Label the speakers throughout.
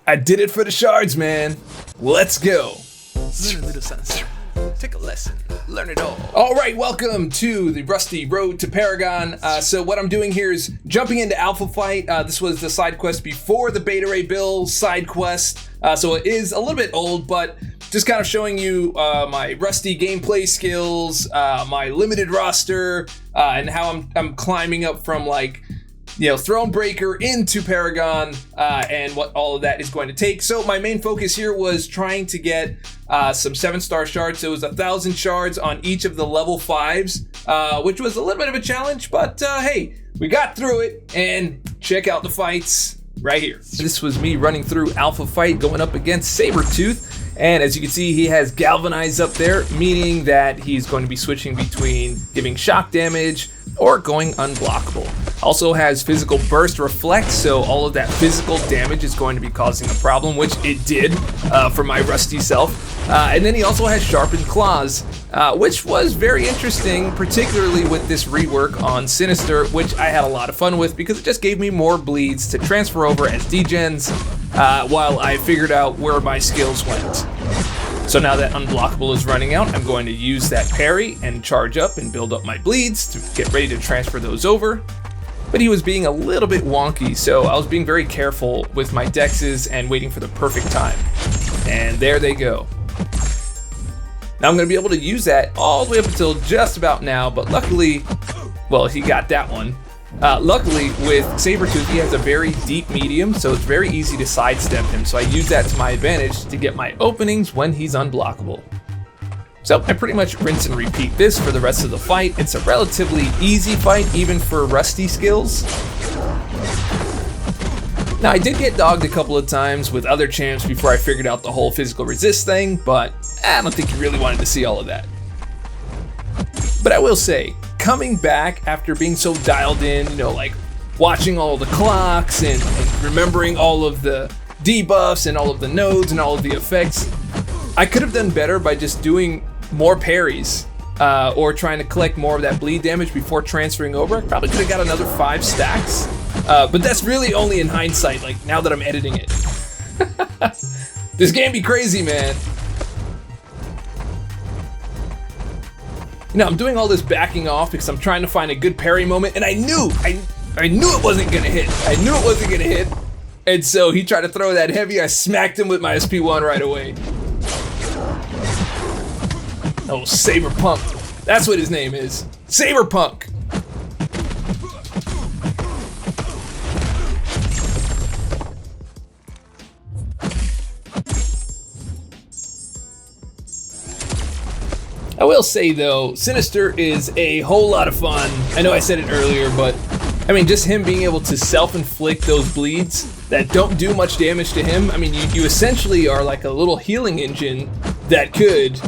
Speaker 1: I did it for the shards, man. Let's go.
Speaker 2: Learn a little something. Take a lesson. Learn it all.
Speaker 1: All right, welcome to the Rusty Road to Paragon. So what I'm doing here is jumping into Alpha Fight. This was the side quest before the Beta Ray Bill side quest. So it is a little bit old, but just kind of showing you my rusty gameplay skills, my limited roster, and how I'm climbing up from Throne Breaker into Paragon, and what all of that is going to take. So my main focus here was trying to get some 7-star shards. It was 1,000 shards on each of the level 5s, which was a little bit of a challenge, but hey, we got through it, and check out the fights right here. This was me running through Alpha Fight going up against Sabretooth. And as you can see, he has Galvanize up there, meaning that he's going to be switching between giving shock damage or going unblockable. Also has Physical Burst Reflect, so all of that physical damage is going to be causing a problem, which it did for my rusty self. And then he also has Sharpened Claws, which was very interesting, particularly with this rework on Sinister, which I had a lot of fun with because it just gave me more bleeds to transfer over as degens while I figured out where my skills went. So now that Unblockable is running out, I'm going to use that parry and charge up and build up my bleeds to get ready to transfer those over. But he was being a little bit wonky, so I was being very careful with my dexes and waiting for the perfect time. And there they go. Now I'm going to be able to use that all the way up until just about now, but luckily, well, he got that one. Luckily, with Sabretooth, he has a very deep medium, so it's very easy to sidestep him. So I use that to my advantage to get my openings when he's unblockable. So I pretty much rinse and repeat this for the rest of the fight. It's a relatively easy fight, even for rusty skills. Now, I did get dogged a couple of times with other champs before I figured out the whole physical resist thing, but I don't think you really wanted to see all of that. But I will say, coming back after being so dialed in, watching all the clocks and remembering all of the debuffs and all of the nodes and all of the effects, I could have done better by just doing more parries or trying to collect more of that bleed damage before transferring over. I probably could have got another 5 stacks, but that's really only in hindsight, now that I'm editing it. This game be crazy, man. I'm doing all this backing off because I'm trying to find a good parry moment, and I knew it wasn't gonna hit. I knew it wasn't gonna hit, and so he tried to throw that heavy. I smacked him with my SP1 right away. Oh, Saberpunk. That's what his name is. Saberpunk. I will say though, Sinister is a whole lot of fun. I know I said it earlier, but just him being able to self-inflict those bleeds that don't do much damage to him. You essentially are like a little healing engine that could,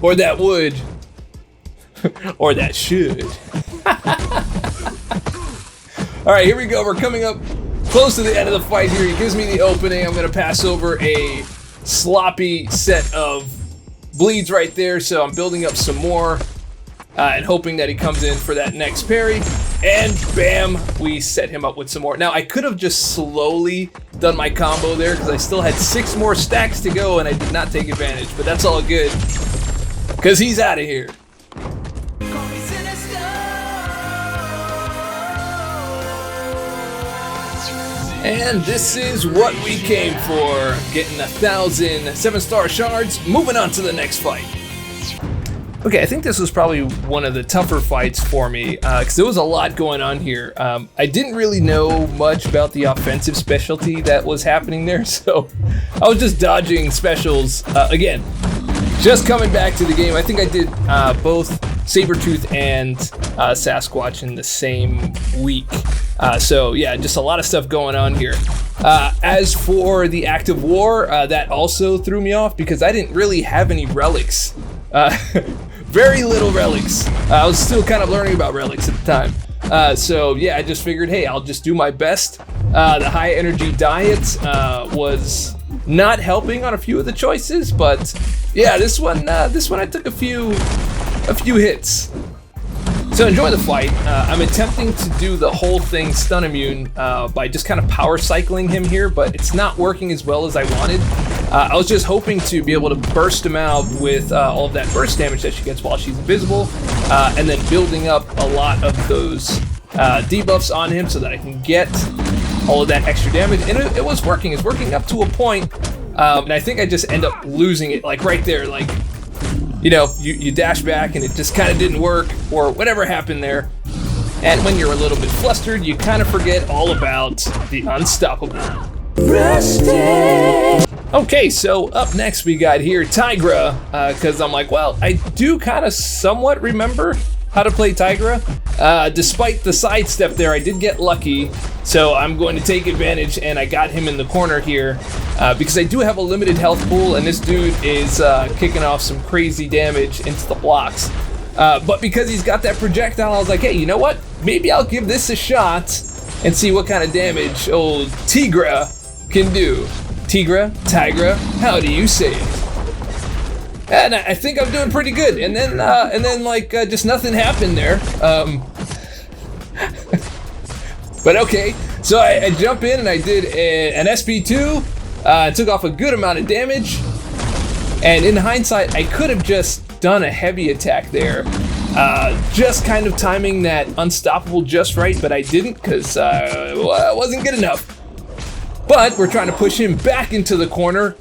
Speaker 1: or that would, or that should. All right, here we go. We're coming up close to the end of the fight here. He gives me the opening. I'm gonna pass over a sloppy set of bleeds right there, so I'm building up some more and hoping that he comes in for that next parry, and bam, we set him up with some more. Now I could have just slowly done my combo there because I still had 6 more stacks to go and I did not take advantage, but that's all good because he's out of here. And this is what we came for, getting 1,000 7-star shards, moving on to the next fight. Okay, I think this was probably one of the tougher fights for me, because there was a lot going on here. I didn't really know much about the offensive specialty that was happening there, so I was just dodging specials. Again, just coming back to the game, I think I did both Sabretooth and Sasquatch in the same week. So yeah, just a lot of stuff going on here. As for the active war, that also threw me off because I didn't really have any relics. Very little relics. I was still kind of learning about relics at the time. So yeah, I just figured, hey, I'll just do my best. The high energy diet was not helping on a few of the choices, but yeah, this one I took a few hits. So enjoy the fight. I'm attempting to do the whole thing stun immune by just kind of power cycling him here, but it's not working as well as I wanted. I was just hoping to be able to burst him out with all of that burst damage that she gets while she's invisible, and then building up a lot of those debuffs on him so that I can get all of that extra damage. And it was working. It's working up to a point, and I think I just end up losing it, like right there, like, you know, you dash back and it just kind of didn't work, or whatever happened there. And when you're a little bit flustered, you kind of forget all about the unstoppable. Rusty. Okay, so up next we got here Tigra, because I'm like, well, I do kind of somewhat remember how to play Tigra. Despite the sidestep there, I did get lucky, so I'm going to take advantage, and I got him in the corner here because I do have a limited health pool, and this dude is kicking off some crazy damage into the blocks. But because he's got that projectile, I was like, hey, you know what? Maybe I'll give this a shot and see what kind of damage old Tigra can do. Tigra, how do you say it? And I think I'm doing pretty good. And then like just nothing happened there. But okay, so I jump in and I did an SP2. Took off a good amount of damage. And in hindsight, I could have just done a heavy attack there. Just kind of timing that unstoppable just right, but I didn't because it wasn't good enough. But we're trying to push him back into the corner.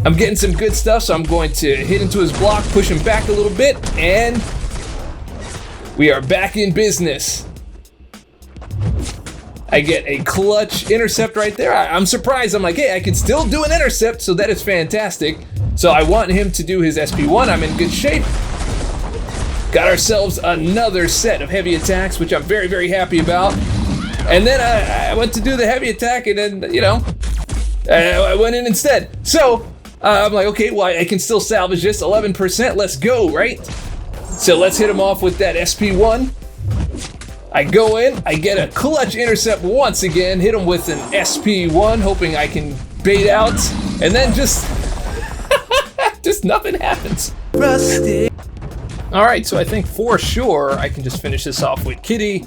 Speaker 1: I'm getting some good stuff, so I'm going to hit into his block, push him back a little bit, and we are back in business. I get a clutch intercept right there. I'm surprised. I'm like, hey, I can still do an intercept, so that is fantastic. So I want him to do his SP1. I'm in good shape. Got ourselves another set of heavy attacks, which I'm very, very happy about. And then I went to do the heavy attack, and then, you know, I went in instead. So I'm like, okay, well, I can still salvage this. 11%, let's go, right? So let's hit him off with that SP1. I go in, I get a clutch intercept once again, hit him with an SP1, hoping I can bait out, and then just nothing happens. Rusty. All right, so I think for sure I can just finish this off with Kitty.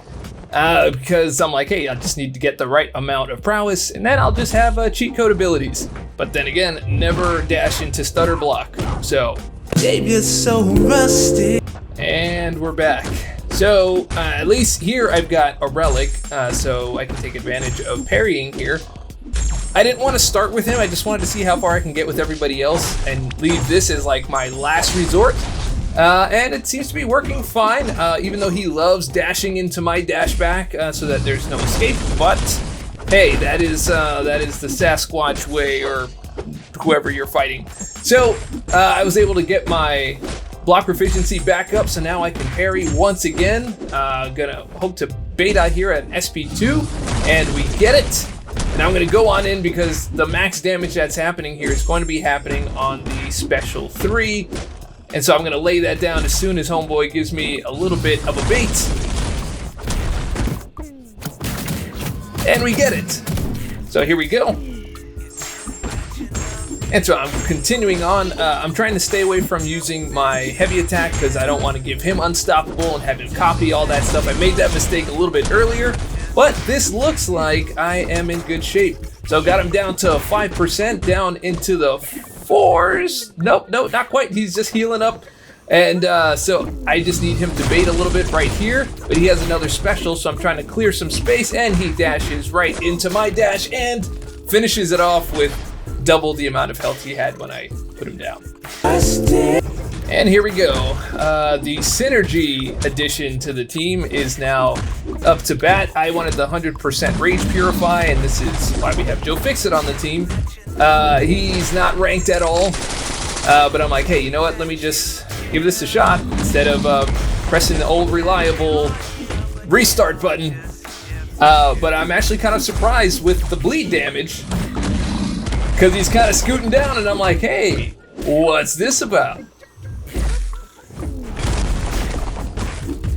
Speaker 1: Because I'm like, hey, I just need to get the right amount of prowess, and then I'll just have cheat code abilities. But then again, never dash into stutter block. So, Dave, you're so rusty. And we're back. So, at least here I've got a relic, so I can take advantage of parrying here. I didn't want to start with him, I just wanted to see how far I can get with everybody else and leave this as like my last resort. And it seems to be working fine, even though he loves dashing into my dashback so that there's no escape. But hey, that is the Sasquatch way, or whoever you're fighting. So I was able to get my block proficiency back up, so now I can parry once again. Gonna hope to bait out here at SP2, and we get it. And I'm gonna go on in because the max damage that's happening here is going to be happening on the special 3. And so I'm gonna lay that down as soon as homeboy gives me a little bit of a bait. And we get it. So here we go. And so I'm continuing on. I'm trying to stay away from using my heavy attack because I don't want to give him unstoppable and have him copy all that stuff. I made that mistake a little bit earlier, but this looks like I am in good shape. So got him down to 5%, down into the 4s. Nope, not quite. He's just healing up. And so I just need him to bait a little bit right here, but he has another special, so I'm trying to clear some space, and he dashes right into my dash and finishes it off with double the amount of health he had when I put him down. And here we go. The Synergy addition to the team is now up to bat. I wanted the 100% Rage Purify, and this is why we have Joe Fixit on the team. He's not ranked at all, but I'm like, hey, you know what? Let me just give this a shot instead of pressing the old reliable restart button. But I'm actually kind of surprised with the bleed damage because he's kind of scooting down, and I'm like, hey, what's this about?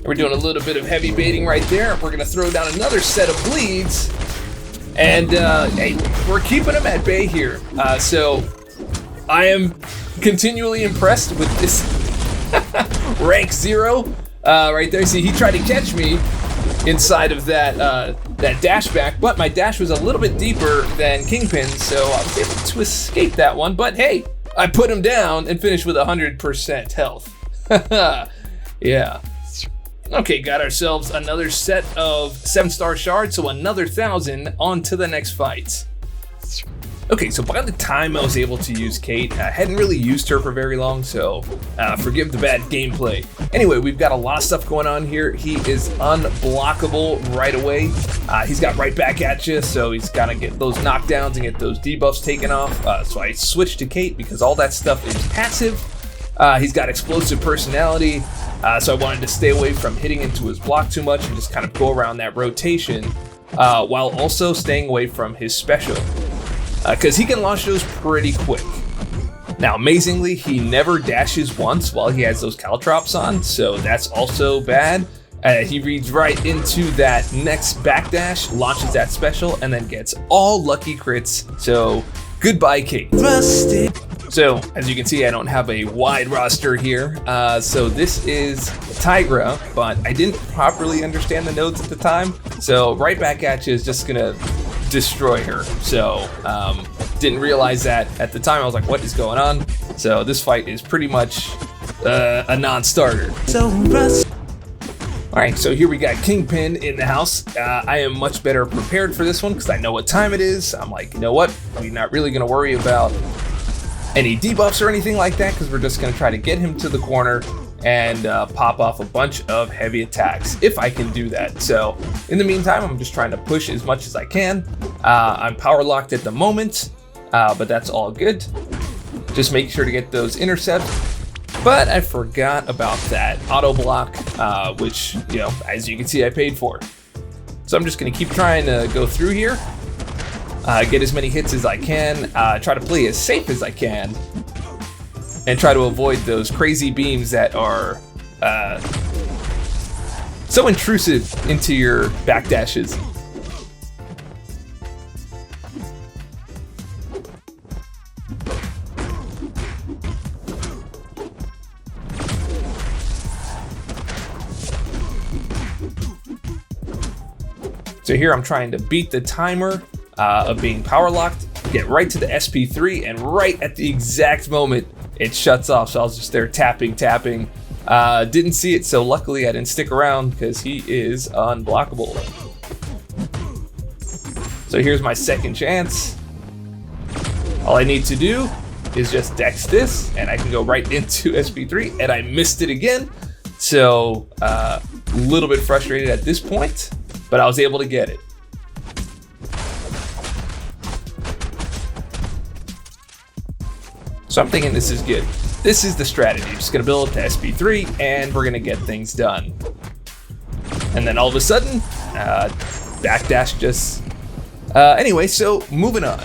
Speaker 1: We're doing a little bit of heavy baiting right there. We're gonna throw down another set of bleeds, and hey, we're keeping him at bay here. So I am continually impressed with this rank 0. right there. See, he tried to catch me inside of that that dash back, but my dash was a little bit deeper than Kingpin, so I was able to escape that one. But hey, I put him down and finished with 100% health. Yeah. Okay, got ourselves another set of 7-star shards, so another 1,000 on to the next fight. Okay, so by the time I was able to use Kate, I hadn't really used her for very long, so forgive the bad gameplay. Anyway, we've got a lot of stuff going on here. He is unblockable right away. He's got right back at you, so he's got to get those knockdowns and get those debuffs taken off. So I switched to Kate because all that stuff is passive. He's got explosive personality, so I wanted to stay away from hitting into his block too much and just kind of go around that rotation, while also staying away from his special. Because he can launch those pretty quick. Now, amazingly, he never dashes once while he has those caltrops on, so that's also bad. He reads right into that next backdash, launches that special, and then gets all lucky crits. So, goodbye, Kate. Rusted. So, as you can see, I don't have a wide roster here. So this is Tigra, but I didn't properly understand the nodes at the time. So right back at you is just gonna destroy her. So didn't realize that at the time. I was like, what is going on? So this fight is pretty much a non-starter. All right, so here we got Kingpin in the house. I am much better prepared for this one because I know what time it is. I'm like, you know what? We're not really gonna worry about any debuffs or anything like that because we're just gonna try to get him to the corner and pop off a bunch of heavy attacks if I can do that. So in the meantime, I'm just trying to push as much as I can. I'm power locked at the moment, but that's all good. Just make sure to get those intercepts. But I forgot about that auto block, which, you know, as you can see, I paid for. So I'm just gonna keep trying to go through here, get as many hits as I can, try to play as safe as I can, and try to avoid those crazy beams that are so intrusive into your backdashes. So here I'm trying to beat the timer of being power locked, get right to the SP3, and right at the exact moment it shuts off. So I was just there tapping. Didn't see it, so luckily I didn't stick around because he is unblockable. So here's my second chance. All I need to do is just dex this, and I can go right into SP3, and I missed it again. So a little bit frustrated at this point, but I was able to get it. So I'm thinking this is good. This is the strategy. Just gonna build up to SP3 and we're gonna get things done. And then all of a sudden, backdash just, anyway, so moving on.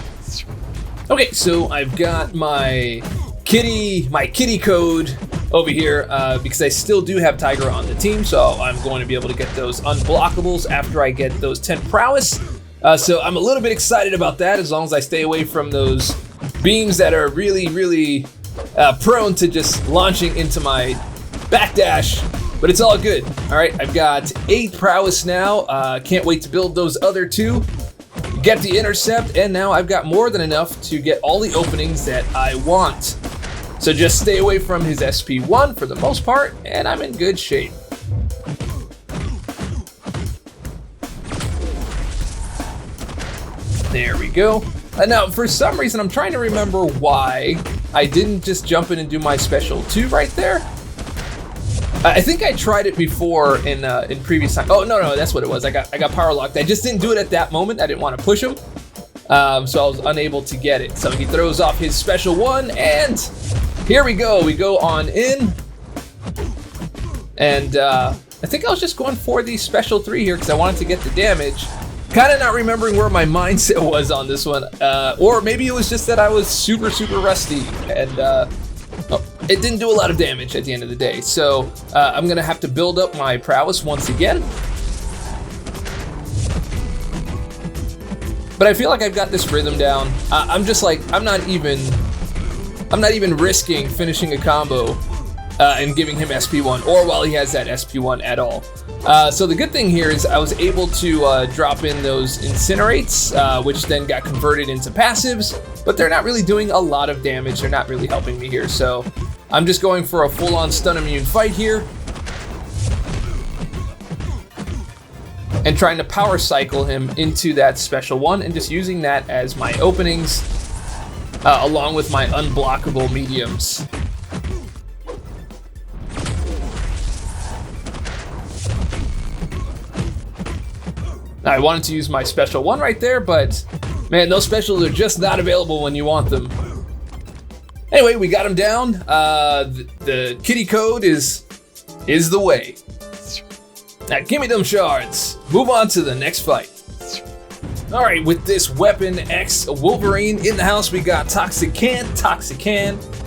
Speaker 1: Okay, so I've got my kitty code over here because I still do have Tiger on the team, so I'm going to be able to get those unblockables after I get those 10 prowess. So I'm a little bit excited about that, as long as I stay away from those beams that are really prone to just launching into my backdash, but it's all good. All right, I've got 8 prowess now. Can't wait to build those other 2, get the intercept, and now I've got more than enough to get all the openings that I want. So just stay away from his SP1 for the most part, and I'm in good shape. There we go. Now, for some reason, I'm trying to remember why I didn't just jump in and do my special 2 right there. I think I tried it before in previous time. Oh, no, that's what it was. I got power locked. I just didn't do it at that moment. I didn't want to push him. So I was unable to get it. So he throws off his special 1, and here we go. We go on in. And I think I was just going for the special 3 here because I wanted to get the damage. Kind of not remembering where my mindset was on this one. Or maybe it was just that I was super rusty and it didn't do a lot of damage at the end of the day. So I'm going to have to build up my prowess once again. But I feel like I've got this rhythm down. I'm just like, I'm not even risking finishing a combo and giving him SP1, or while he has that SP1 at all. So the good thing here is I was able to drop in those incinerates, which then got converted into passives, but they're not really doing a lot of damage. They're not really helping me here. So I'm just going for a full-on stun immune fight here, and trying to power cycle him into that special one, and just using that as my openings, along with my unblockable mediums. Now, I wanted to use my special one right there, but man, those specials are just not available when you want them. Anyway, we got him down. The kitty code is the way. Now, give me them shards. Move on to the next fight. All right, with this Weapon X Wolverine in the house, we got Toxic Can,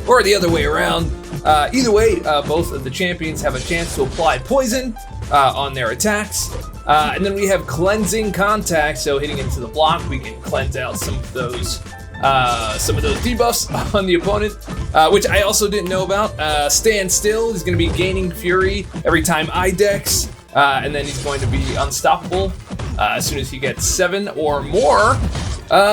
Speaker 1: or the other way around. Either way, both of the champions have a chance to apply poison on their attacks. And then we have Cleansing Contact, so hitting into the block, we can cleanse out some of those debuffs on the opponent, which I also didn't know about. Stand Still is going to be gaining Fury every time I dex, and then he's going to be unstoppable as soon as he gets 7 or more,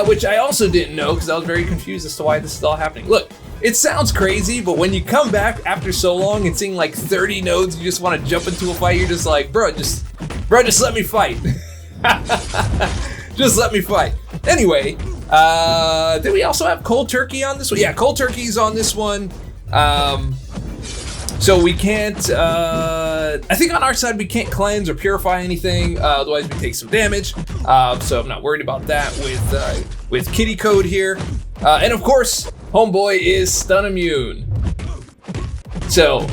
Speaker 1: which I also didn't know because I was very confused as to why this is all happening. Look, it sounds crazy, but when you come back after so long and seeing like 30 nodes, you just want to jump into a fight, you're just like, bro, just let me fight. Just let me fight. Anyway, did we also have Cold Turkey on this one? Yeah, Cold Turkey's on this one. So we can't, I think on our side we can't cleanse or purify anything, otherwise we take some damage. So I'm not worried about that with Kitty Code here. And of course, homeboy is stun immune. So,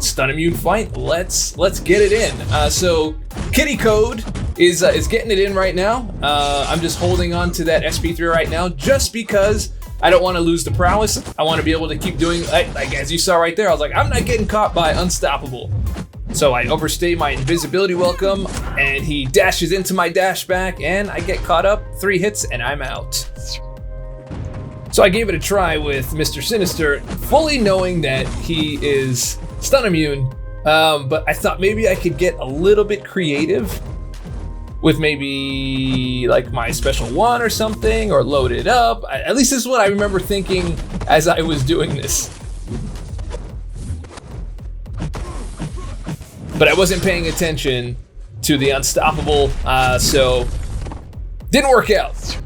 Speaker 1: stun immune fight, let's get it in. So Kitty Code is getting it in right now. I'm just holding on to that SP3 right now just because I don't want to lose the prowess. I want to be able to keep doing, like as you saw right there, I was like, I'm not getting caught by Unstoppable. So I overstay my invisibility welcome, and he dashes into my dash back, and I get caught up, 3 hits, and I'm out. So I gave it a try with Mr. Sinister, fully knowing that he is stun immune, but I thought maybe I could get a little bit creative with maybe like my special one or something, or load it up. At least this is what I remember thinking as I was doing this. But I wasn't paying attention to the Unstoppable, so didn't work out.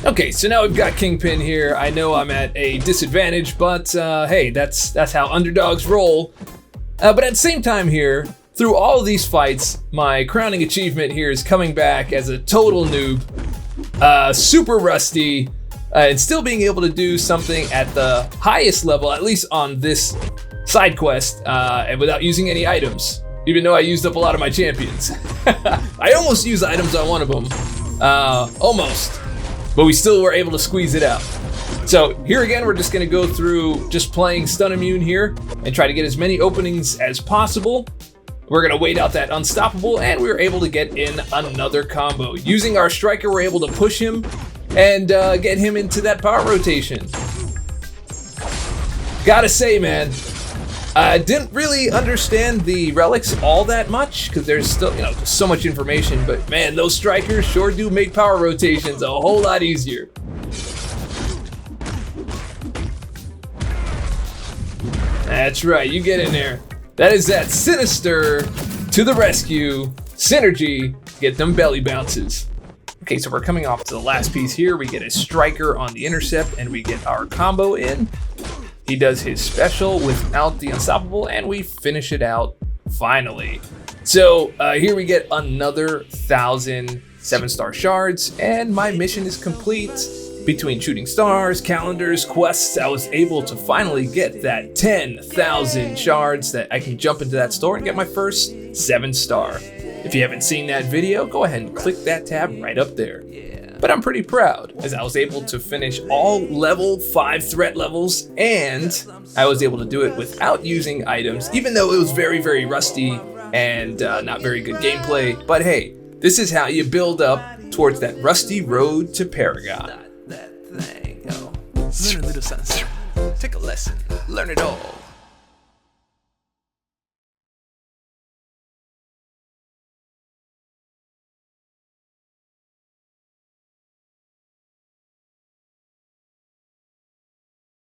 Speaker 1: Okay, so now we've got Kingpin here. I know I'm at a disadvantage, but hey, that's how underdogs roll. But at the same time here, through all of these fights, my crowning achievement here is coming back as a total noob, super rusty, and still being able to do something at the highest level, at least on this side quest, and without using any items, even though I used up a lot of my champions. I almost used items on one of them, almost, but we still were able to squeeze it out. So here again, we're just gonna go through just playing stun immune here and try to get as many openings as possible. We're gonna wait out that Unstoppable, and we were able to get in another combo. Using our striker, we're able to push him and get him into that power rotation. Gotta say, man, I didn't really understand the relics all that much because there's still, just so much information, but man, those strikers sure do make power rotations a whole lot easier. That's right, you get in there. That is that Sinister to the rescue. Synergy, get them belly bounces. Okay, so we're coming off to the last piece here. We get a striker on the intercept, and we get our combo in. He does his special without the Unstoppable, and we finish it out finally. So here we get another 1,000 7-star shards, and my mission is complete. Between shooting stars, calendars, quests, I was able to finally get that 10,000 shards that I can jump into that store and get my first 7-star. If you haven't seen that video, go ahead and click that tab right up there. But I'm pretty proud as I was able to finish all level 5 threat levels, and I was able to do it without using items, even though it was very, very rusty and not very good gameplay. But hey, this is how you build up towards that rusty road to Paragon.
Speaker 2: Learn a little something. Take a lesson. Learn it all.